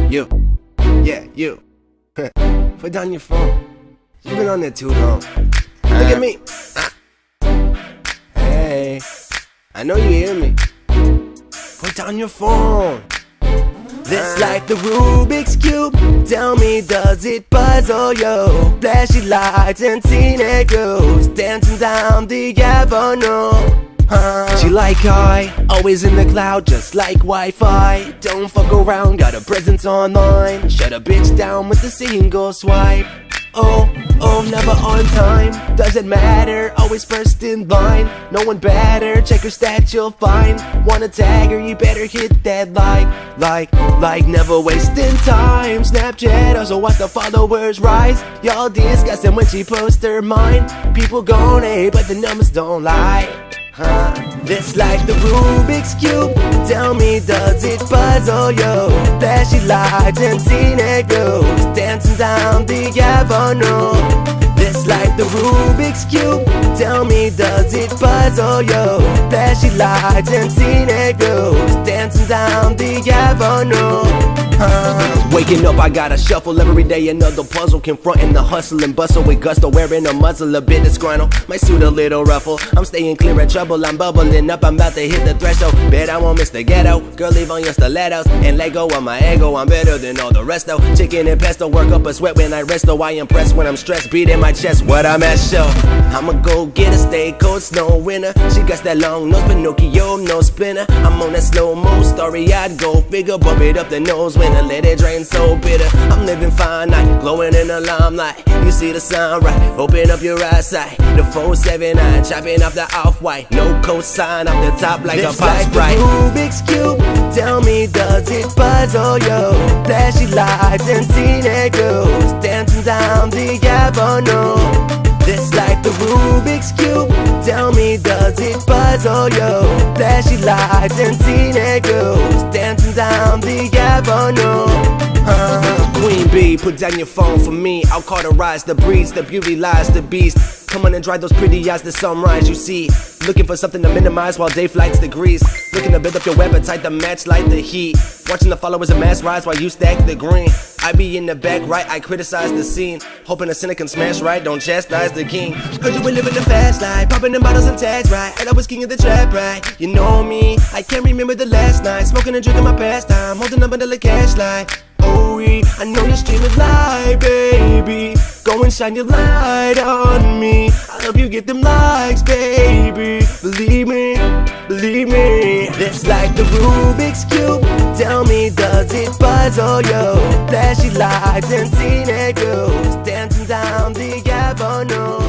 You, yeah, you. Put down your phone. You've been on there too long. Look at me. Hey, I know you hear me. Put down your phone. This like the Rubik's Cube. Tell me, does it puzzle you? Flashy lights and teenage girls dancing down the avenue. She like I, always in the cloud, just like Wi-Fi. Don't fuck around, got a presence online. Shut a bitch down with a single swipe. Oh, never on time. Doesn't matter, always first in line. No one better, check her stats, you'll find. Wanna tag her, you better hit that like, never wasting time. Snapchat, also watch the followers rise. Y'all discussing when she posts her mind. People gon' hate, but the numbers don't lie. This like the Rubik's Cube. Tell me, does it puzzle you? Flashy lights and teenage girls dancing down the avenue. This like the Rubik's Cube. Tell me, does it puzzle you? Flashy lights and teenage girls dancing down the avenue. Waking up, I gotta shuffle every day. Another puzzle, confronting the hustle and bustle with gusto, wearing a muzzle, a bit disgruntled. My suit a little ruffle. I'm staying clear of trouble. I'm bubbling up. I'm about to hit the threshold. Bet I won't miss the ghetto. Girl, leave on your stilettos and let go of my ego. I'm better than all the rest though. Chicken and pesto, work up a sweat when I rest. Though I impress when I'm stressed. Beat in my chest. What I'm at show. I'ma go get a stay cold snow winner. She got that long nose, Pinocchio, no spinner. I'm on that slow-mo story. I'd go figure, bump it up the nose when I let it drain so bitter. I'm living fine night, glowing in the limelight. You see the sun right, open up your eyesight. The 479, chopping off the off-white. No cosign off the top like this a pop sprite. Rubik's Cube. Tell me, does it puzzle you? Flashy lights and teenage girls dancing down the avenue. This like the Rubik's Cube. Tell me, does it puzzle you? Flashy lights and teenage girls dancing down the avenue. Queen Bee, put down your phone for me. I'll cauterize the breeze, the beauty lies the beast. Come on and dry those pretty eyes, the sunrise you see. Looking for something to minimize while day flights degrees. Looking to build up your appetite to match like the heat. Watching the followers of mass rise while you stack the green. I be in the back right, I criticize the scene. Hoping the cynic can smash right, don't chastise the king. Heard you were living the fast life, popping them bottles and tags right. And I was king of the trap right, you know me. I can't remember the last night, smoking and drinking my pastime, holding a bundle of cash like. Oh, I know your stream is live, baby. Go and shine your light on me. I hope you get them likes, baby. Believe me, believe me. This like the Rubik's Cube. Tell me, does it puzzle you? Flashy lights and teenage girls dancing down the avenue.